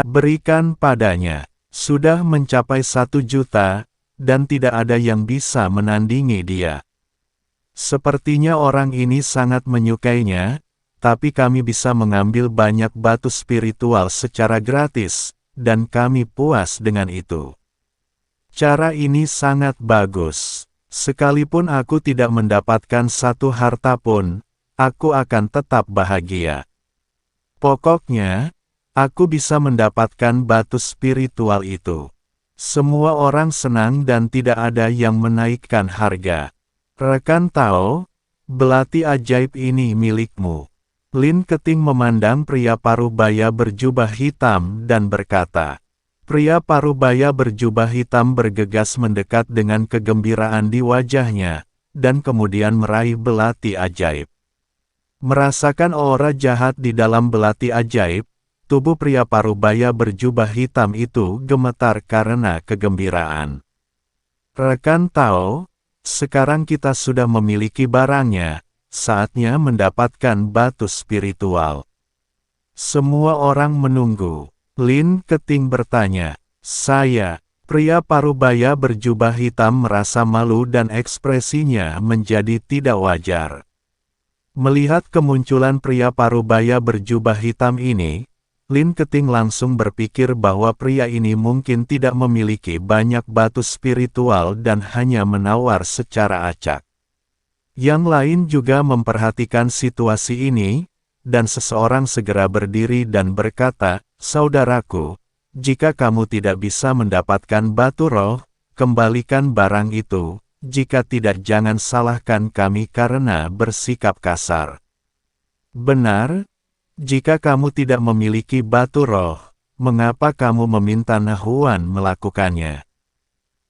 berikan padanya. Sudah mencapai 1 juta, dan tidak ada yang bisa menandingi dia. Sepertinya orang ini sangat menyukainya, tapi kami bisa mengambil banyak batu spiritual secara gratis, dan kami puas dengan itu. Cara ini sangat bagus. Sekalipun aku tidak mendapatkan satu harta pun, aku akan tetap bahagia. Pokoknya, aku bisa mendapatkan batu spiritual itu. Semua orang senang dan tidak ada yang menaikkan harga. Rekan Tao, belati ajaib ini milikmu. Lin Keting memandang pria parubaya berjubah hitam dan berkata. Pria parubaya berjubah hitam bergegas mendekat dengan kegembiraan di wajahnya, dan kemudian meraih belati ajaib. Merasakan aura jahat di dalam belati ajaib, tubuh pria parubaya berjubah hitam itu gemetar karena kegembiraan. Rekan Tao, sekarang kita sudah memiliki barangnya, saatnya mendapatkan batu spiritual. Semua orang menunggu. Lin Keting bertanya, saya, pria parubaya berjubah hitam merasa malu dan ekspresinya menjadi tidak wajar. Melihat kemunculan pria parubaya berjubah hitam ini, Lin Keting langsung berpikir bahwa pria ini mungkin tidak memiliki banyak batu spiritual dan hanya menawar secara acak. Yang lain juga memperhatikan situasi ini, dan seseorang segera berdiri dan berkata, saudaraku, jika kamu tidak bisa mendapatkan batu roh, kembalikan barang itu, jika tidak jangan salahkan kami karena bersikap kasar. Benar, jika kamu tidak memiliki batu roh, mengapa kamu meminta Nahuan melakukannya?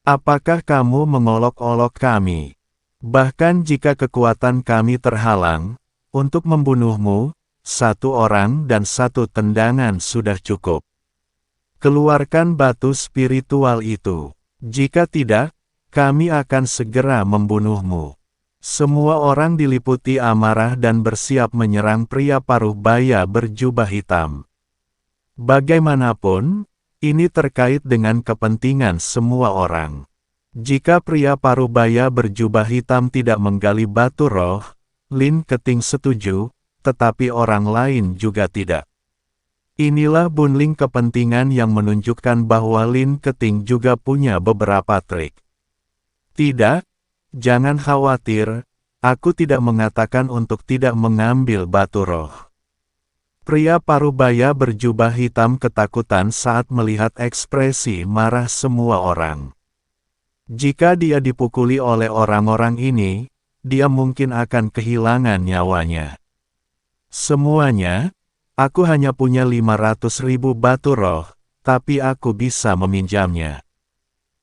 Apakah kamu mengolok-olok kami? Bahkan jika kekuatan kami terhalang, untuk membunuhmu, 1 orang dan 1 tendangan sudah cukup. Keluarkan batu spiritual itu. Jika tidak, kami akan segera membunuhmu. Semua orang diliputi amarah dan bersiap menyerang pria parubaya berjubah hitam. Bagaimanapun, ini terkait dengan kepentingan semua orang. Jika pria parubaya berjubah hitam tidak menggali batu roh, Lin Keting setuju, tetapi orang lain juga tidak. Inilah bundling kepentingan yang menunjukkan bahwa Lin Keting juga punya beberapa trik. Tidak, jangan khawatir, aku tidak mengatakan untuk tidak mengambil batu roh. Pria parubaya berjubah hitam ketakutan saat melihat ekspresi marah semua orang. Jika dia dipukuli oleh orang-orang ini, dia mungkin akan kehilangan nyawanya. Semuanya, aku hanya punya 500.000 batu roh, tapi aku bisa meminjamnya.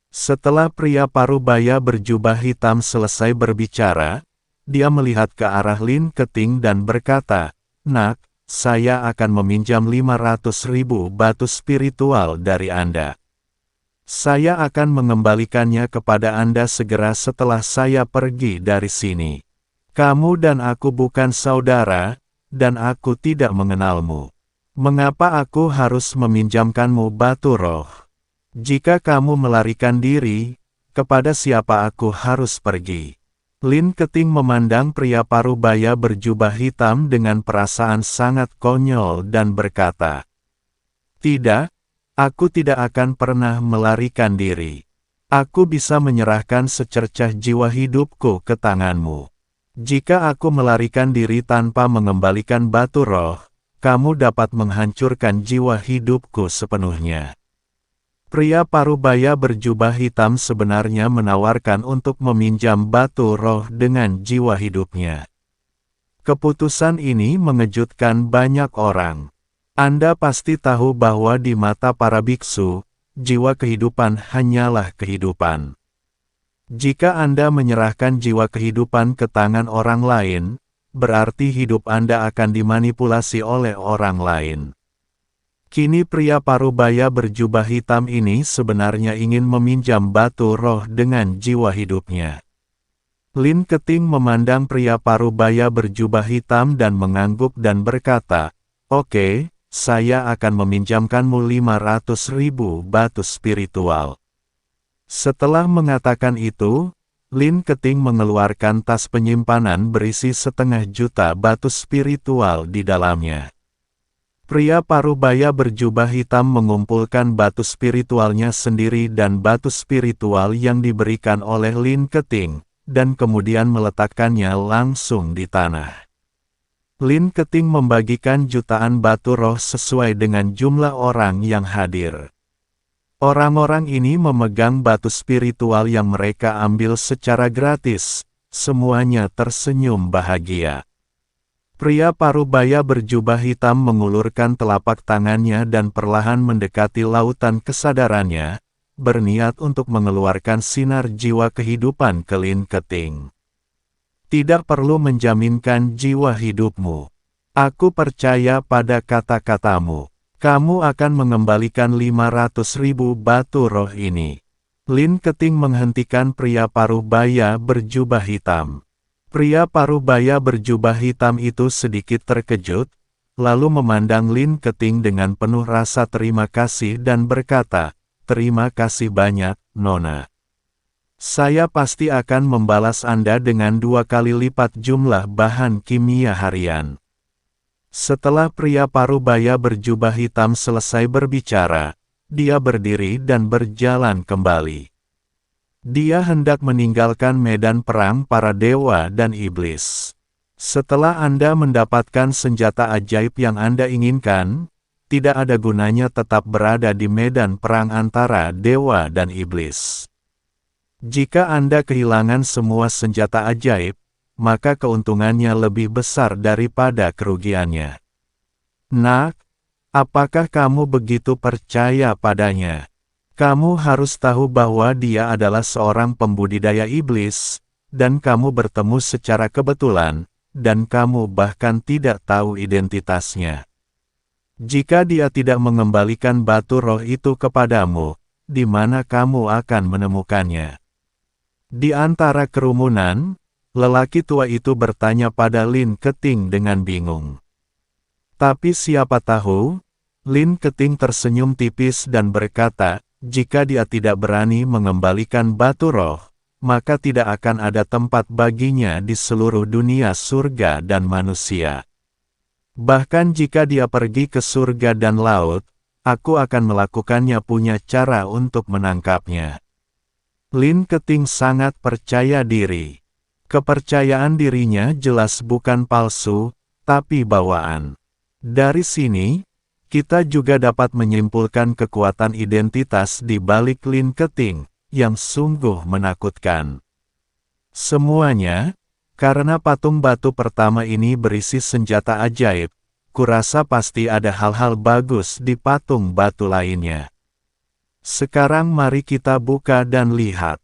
Setelah pria parubaya berjubah hitam selesai berbicara, dia melihat ke arah Lin Keting dan berkata, Nak, saya akan meminjam 500.000 batu spiritual dari Anda. Saya akan mengembalikannya kepada Anda segera setelah saya pergi dari sini. Kamu dan aku bukan saudara, dan aku tidak mengenalmu. Mengapa aku harus meminjamkanmu batu roh? Jika kamu melarikan diri, kepada siapa aku harus pergi? Lin Keting memandang pria parubaya berjubah hitam dengan perasaan sangat konyol dan berkata, Tidak, aku tidak akan pernah melarikan diri. Aku bisa menyerahkan secercah jiwa hidupku ke tanganmu. Jika aku melarikan diri tanpa mengembalikan batu roh, kamu dapat menghancurkan jiwa hidupku sepenuhnya. Pria parubaya berjubah hitam sebenarnya menawarkan untuk meminjam batu roh dengan jiwa hidupnya. Keputusan ini mengejutkan banyak orang. Anda pasti tahu bahwa di mata para biksu, jiwa kehidupan hanyalah kehidupan. Jika Anda menyerahkan jiwa kehidupan ke tangan orang lain, berarti hidup Anda akan dimanipulasi oleh orang lain. Kini pria parubaya berjubah hitam ini sebenarnya ingin meminjam batu roh dengan jiwa hidupnya. Lin Keting memandang pria parubaya berjubah hitam dan mengangguk dan berkata, Oke, saya akan meminjamkanmu 500.000 batu spiritual. Setelah mengatakan itu, Lin Keting mengeluarkan tas penyimpanan berisi 500.000 batu spiritual di dalamnya. Pria parubaya berjubah hitam mengumpulkan batu spiritualnya sendiri dan batu spiritual yang diberikan oleh Lin Keting, dan kemudian meletakkannya langsung di tanah. Lin Keting membagikan jutaan batu roh sesuai dengan jumlah orang yang hadir. Orang-orang ini memegang batu spiritual yang mereka ambil secara gratis, semuanya tersenyum bahagia. Pria parubaya berjubah hitam mengulurkan telapak tangannya dan perlahan mendekati lautan kesadarannya, berniat untuk mengeluarkan sinar jiwa kehidupan ke Lin Keting. Tidak perlu menjaminkan jiwa hidupmu. Aku percaya pada kata-katamu. Kamu akan mengembalikan 500.000 batu roh ini. Lin Keting menghentikan pria parubaya berjubah hitam. Pria parubaya berjubah hitam itu sedikit terkejut, lalu memandang Lin Keting dengan penuh rasa terima kasih dan berkata, "Terima kasih banyak, Nona. Saya pasti akan membalas Anda dengan 2 kali lipat jumlah bahan kimia harian." Setelah pria parubaya berjubah hitam selesai berbicara, dia berdiri dan berjalan kembali. Dia hendak meninggalkan medan perang para dewa dan iblis. Setelah Anda mendapatkan senjata ajaib yang Anda inginkan, tidak ada gunanya tetap berada di medan perang antara dewa dan iblis. Jika Anda kehilangan semua senjata ajaib, maka keuntungannya lebih besar daripada kerugiannya. Nak, apakah kamu begitu percaya padanya? Kamu harus tahu bahwa dia adalah seorang pembudidaya iblis, dan kamu bertemu secara kebetulan, dan kamu bahkan tidak tahu identitasnya. Jika dia tidak mengembalikan batu roh itu kepadamu, di mana kamu akan menemukannya? Di antara kerumunan, lelaki tua itu bertanya pada Lin Keting dengan bingung. Tapi siapa tahu, Lin Keting tersenyum tipis dan berkata, jika dia tidak berani mengembalikan batu roh, maka tidak akan ada tempat baginya di seluruh dunia surga dan manusia. Bahkan jika dia pergi ke surga dan laut, aku akan melakukannya punya cara untuk menangkapnya. Lin Keting sangat percaya diri. Kepercayaan dirinya jelas bukan palsu, tapi bawaan. Dari sini, kita juga dapat menyimpulkan kekuatan identitas di balik Lin Keting, yang sungguh menakutkan. Semuanya, karena patung batu pertama ini berisi senjata ajaib, kurasa pasti ada hal-hal bagus di patung batu lainnya. Sekarang mari kita buka dan lihat.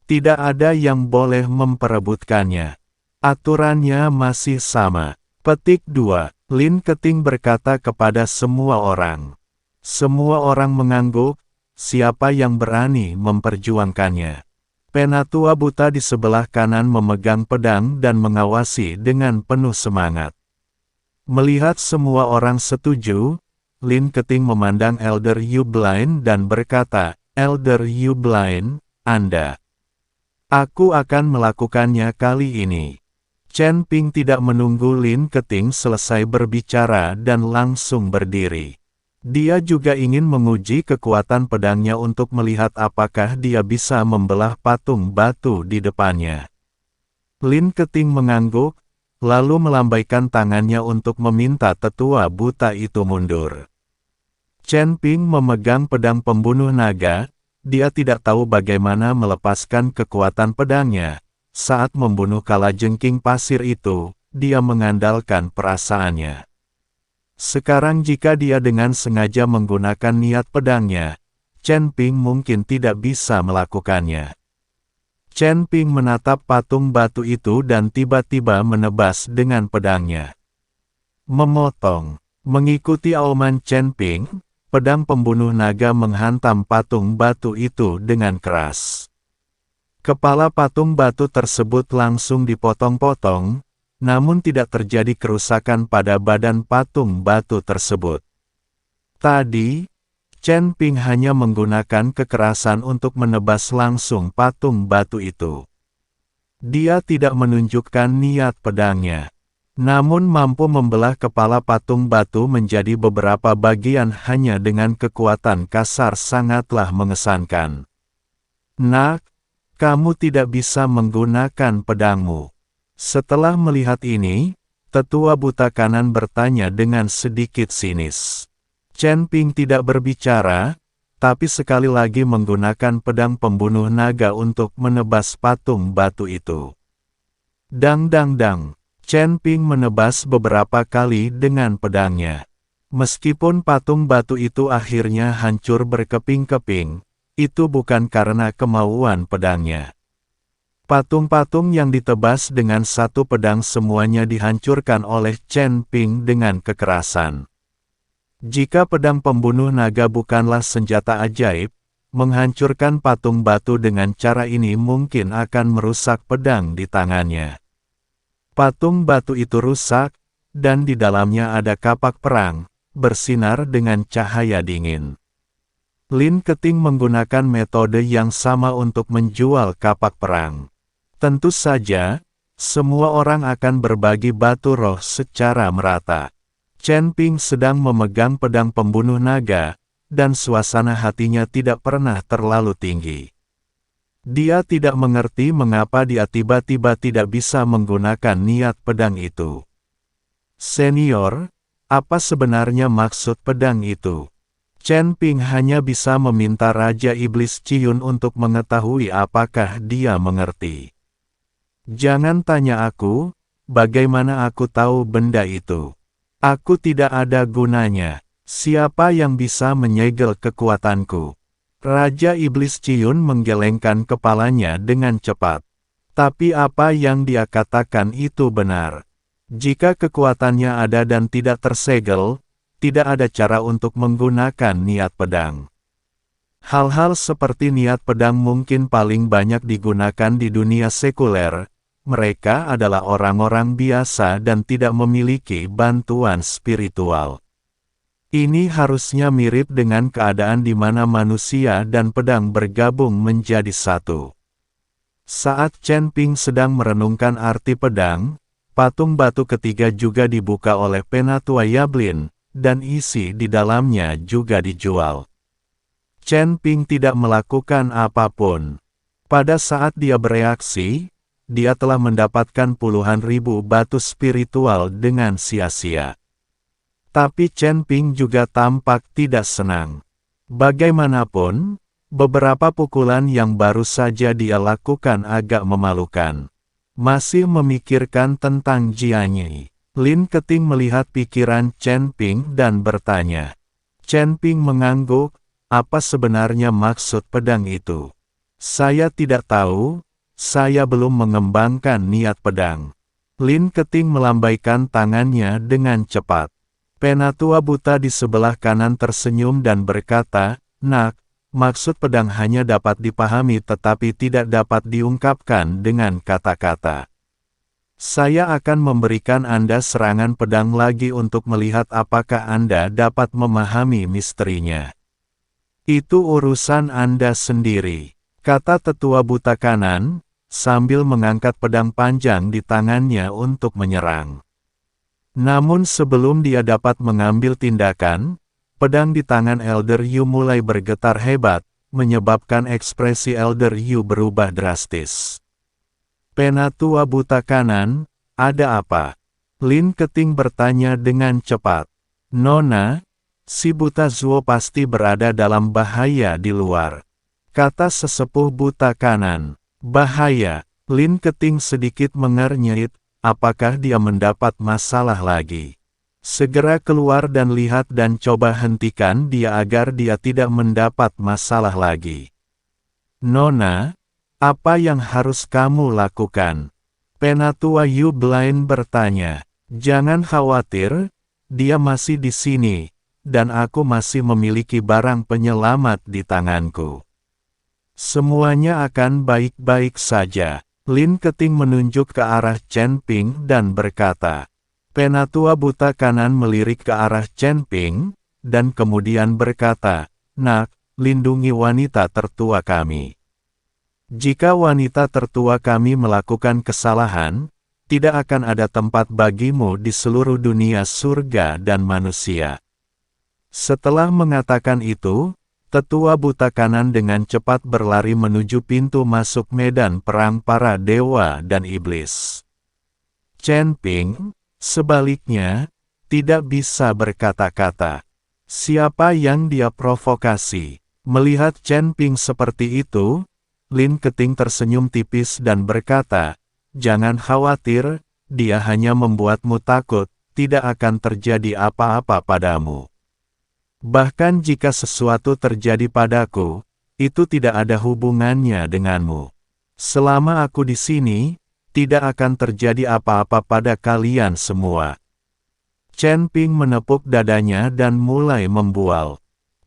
Tidak ada yang boleh memperebutkannya. Aturannya masih sama. Petik 2. Lin Keting berkata kepada semua orang. Semua orang mengangguk, siapa yang berani memperjuangkannya. Penatua buta di sebelah kanan memegang pedang dan mengawasi dengan penuh semangat. Melihat semua orang setuju, Lin Keting memandang Elder Yublain dan berkata, Elder Yublain, Anda. Aku akan melakukannya kali ini. Chen Ping tidak menunggu Lin Keting selesai berbicara dan langsung berdiri. Dia juga ingin menguji kekuatan pedangnya untuk melihat apakah dia bisa membelah patung batu di depannya. Lin Keting mengangguk, lalu melambaikan tangannya untuk meminta tetua buta itu mundur. Chen Ping memegang pedang pembunuh naga, dia tidak tahu bagaimana melepaskan kekuatan pedangnya. Saat membunuh kalajengking pasir itu, dia mengandalkan perasaannya. Sekarang jika dia dengan sengaja menggunakan niat pedangnya, Chen Ping mungkin tidak bisa melakukannya. Chen Ping menatap patung batu itu dan tiba-tiba menebas dengan pedangnya. Memotong. Mengikuti auman Chen Ping, pedang pembunuh naga menghantam patung batu itu dengan keras. Kepala patung batu tersebut langsung dipotong-potong, namun tidak terjadi kerusakan pada badan patung batu tersebut. Tadi, Chen Ping hanya menggunakan kekerasan untuk menebas langsung patung batu itu. Dia tidak menunjukkan niat pedangnya, namun mampu membelah kepala patung batu menjadi beberapa bagian hanya dengan kekuatan kasar sangatlah mengesankan. Nak, kamu tidak bisa menggunakan pedangmu. Setelah melihat ini, tetua buta kanan bertanya dengan sedikit sinis. Chen Ping tidak berbicara, tapi sekali lagi menggunakan pedang pembunuh naga untuk menebas patung batu itu. Dang dang dang, Chen Ping menebas beberapa kali dengan pedangnya. Meskipun patung batu itu akhirnya hancur berkeping-keping, itu bukan karena kemauan pedangnya. Patung-patung yang ditebas dengan satu pedang semuanya dihancurkan oleh Chen Ping dengan kekerasan. Jika pedang pembunuh naga bukanlah senjata ajaib, menghancurkan patung batu dengan cara ini mungkin akan merusak pedang di tangannya. Patung batu itu rusak, dan di dalamnya ada kapak perang, bersinar dengan cahaya dingin. Lin Keting menggunakan metode yang sama untuk menjual kapak perang. Tentu saja, semua orang akan berbagi batu roh secara merata. Chen Ping sedang memegang pedang pembunuh naga, dan suasana hatinya tidak pernah terlalu tinggi. Dia tidak mengerti mengapa dia tiba-tiba tidak bisa menggunakan niat pedang itu. Senior, apa sebenarnya maksud pedang itu? Chen Ping hanya bisa meminta Raja Iblis Ciyun untuk mengetahui apakah dia mengerti. Jangan tanya aku, bagaimana aku tahu benda itu. Aku tidak ada gunanya. Siapa yang bisa menyegel kekuatanku? Raja Iblis Ciyun menggelengkan kepalanya dengan cepat. Tapi apa yang dia katakan itu benar. Jika kekuatannya ada dan tidak tersegel, tidak ada cara untuk menggunakan niat pedang. Hal-hal seperti niat pedang mungkin paling banyak digunakan di dunia sekuler. Mereka adalah orang-orang biasa dan tidak memiliki bantuan spiritual. Ini harusnya mirip dengan keadaan di mana manusia dan pedang bergabung menjadi satu. Saat Chen Ping sedang merenungkan arti pedang, patung batu ketiga juga dibuka oleh Penatua Yablin, dan isi di dalamnya juga dijual. Chen Ping tidak melakukan apapun. Pada saat dia bereaksi, dia telah mendapatkan puluhan ribu batu spiritual dengan sia-sia. Tapi Chen Ping juga tampak tidak senang. Bagaimanapun, beberapa pukulan yang baru saja dia lakukan agak memalukan. Masih memikirkan tentang Jianyi. Lin Keting melihat pikiran Chen Ping dan bertanya. Chen Ping mengangguk, apa sebenarnya maksud pedang itu? Saya tidak tahu, saya belum mengembangkan niat pedang. Lin Keting melambaikan tangannya dengan cepat. Penatua buta di sebelah kanan tersenyum dan berkata, Nak, maksud pedang hanya dapat dipahami tetapi tidak dapat diungkapkan dengan kata-kata. Saya akan memberikan Anda serangan pedang lagi untuk melihat apakah Anda dapat memahami misterinya. Itu urusan Anda sendiri, kata tetua buta kanan, sambil mengangkat pedang panjang di tangannya untuk menyerang. Namun sebelum dia dapat mengambil tindakan, pedang di tangan Elder Yu mulai bergetar hebat, menyebabkan ekspresi Elder Yu berubah drastis. Penatua buta kanan, ada apa? Lin Keting bertanya dengan cepat. Nona, si buta Zuo pasti berada dalam bahaya di luar, kata sesepuh buta kanan. Bahaya, Lin Keting sedikit mengernyit, apakah dia mendapat masalah lagi? Segera keluar dan lihat dan coba hentikan dia agar dia tidak mendapat masalah lagi. Nona, apa yang harus kamu lakukan? Penatua Yu Blaine bertanya. Jangan khawatir, dia masih di sini, dan aku masih memiliki barang penyelamat di tanganku. Semuanya akan baik-baik saja. Lin Keting menunjuk ke arah Chen Ping dan berkata. Penatua buta kanan melirik ke arah Chen Ping, dan kemudian berkata, "Nak, lindungi wanita tertua kami. Jika wanita tertua kami melakukan kesalahan, tidak akan ada tempat bagimu di seluruh dunia surga dan manusia." Setelah mengatakan itu, tetua buta kanan dengan cepat berlari menuju pintu masuk medan perang para dewa dan iblis. Chen Ping, sebaliknya, tidak bisa berkata-kata. Siapa yang dia provokasi? Melihat Chen Ping seperti itu, Lin Keting tersenyum tipis dan berkata, "Jangan khawatir, dia hanya membuatmu takut, tidak akan terjadi apa-apa padamu. Bahkan jika sesuatu terjadi padaku, itu tidak ada hubungannya denganmu. Selama aku di sini, tidak akan terjadi apa-apa pada kalian semua." Chen Ping menepuk dadanya dan mulai membual.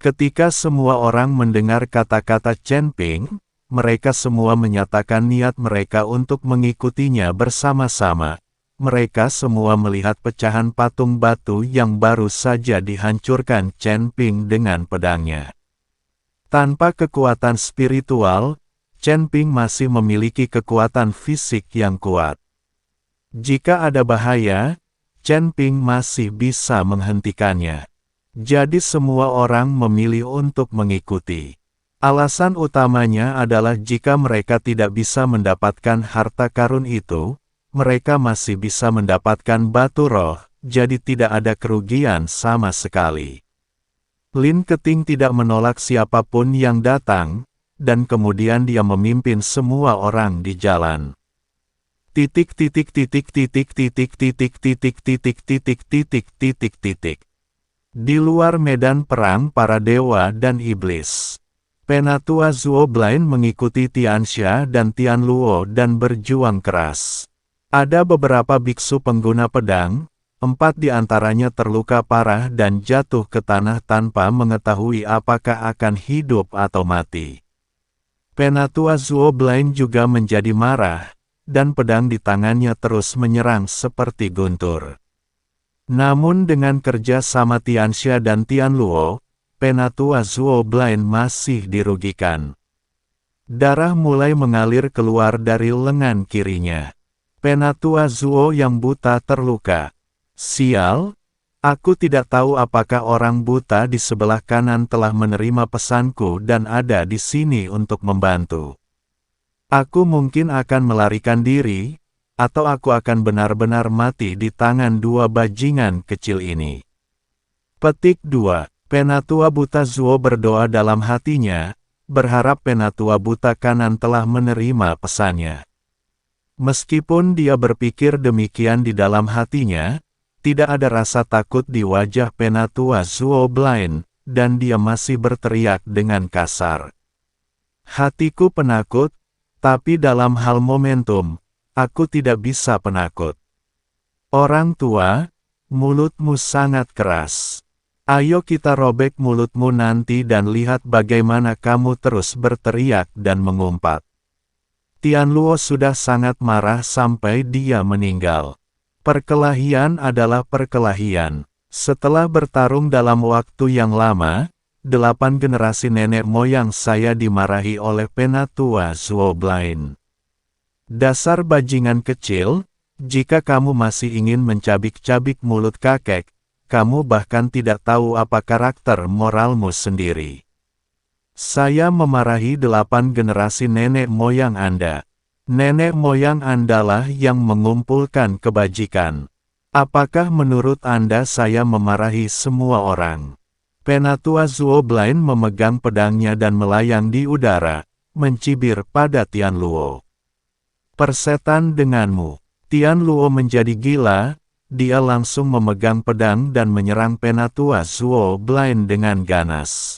Ketika semua orang mendengar kata-kata Chen Ping, mereka semua menyatakan niat mereka untuk mengikutinya bersama-sama. Mereka semua melihat pecahan patung batu yang baru saja dihancurkan Chen Ping dengan pedangnya. Tanpa kekuatan spiritual, Chen Ping masih memiliki kekuatan fisik yang kuat. Jika ada bahaya, Chen Ping masih bisa menghentikannya. Jadi semua orang memilih untuk mengikuti. Alasan utamanya adalah jika mereka tidak bisa mendapatkan harta karun itu, mereka masih bisa mendapatkan batu roh, jadi tidak ada kerugian sama sekali. Lin Keting tidak menolak siapapun yang datang, dan kemudian dia memimpin semua orang di jalan. Titik titik titik titik titik titik titik titik titik titik titik titik. Di luar medan perang para dewa dan iblis, Penatua Zuo Blind mengikuti Tianxia dan Tianluo dan berjuang keras. Ada beberapa biksu pengguna pedang, 4 di antaranya terluka parah dan jatuh ke tanah tanpa mengetahui apakah akan hidup atau mati. Penatua Zuo Blind juga menjadi marah, dan pedang di tangannya terus menyerang seperti guntur. Namun dengan kerja sama Tianxia dan Tianluo, Penatua Zuo Blind masih dirugikan. Darah mulai mengalir keluar dari lengan kirinya. Penatua Zuo yang buta terluka. "Sial, aku tidak tahu apakah orang buta di sebelah kanan telah menerima pesanku dan ada di sini untuk membantu. Aku mungkin akan melarikan diri, atau aku akan benar-benar mati di tangan 2 bajingan kecil ini." Petik 2. Penatua buta Zuo berdoa dalam hatinya, berharap penatua buta kanan telah menerima pesannya. Meskipun dia berpikir demikian di dalam hatinya, tidak ada rasa takut di wajah penatua Zuo Blind, dan dia masih berteriak dengan kasar. "Hatiku penakut, tapi dalam hal momentum, aku tidak bisa penakut. Orang tua, mulutmu sangat keras. Ayo kita robek mulutmu nanti dan lihat bagaimana kamu terus berteriak dan mengumpat." Tianluo sudah sangat marah sampai dia meninggal. Perkelahian adalah perkelahian. Setelah bertarung dalam waktu yang lama, 8 generasi nenek moyang saya dimarahi oleh Penatua Zuo Blind. "Dasar bajingan kecil, jika kamu masih ingin mencabik-cabik mulut kakek, kamu bahkan tidak tahu apa karakter moralmu sendiri. Saya memarahi 8 generasi nenek moyang Anda. Nenek moyang Andalah yang mengumpulkan kebajikan. Apakah menurut Anda saya memarahi semua orang?" Penatua Zuo Blind memegang pedangnya dan melayang di udara, mencibir pada Tianluo. "Persetan denganmu." Tianluo menjadi gila, dia langsung memegang pedang dan menyerang Penatua Zuo Blind dengan ganas.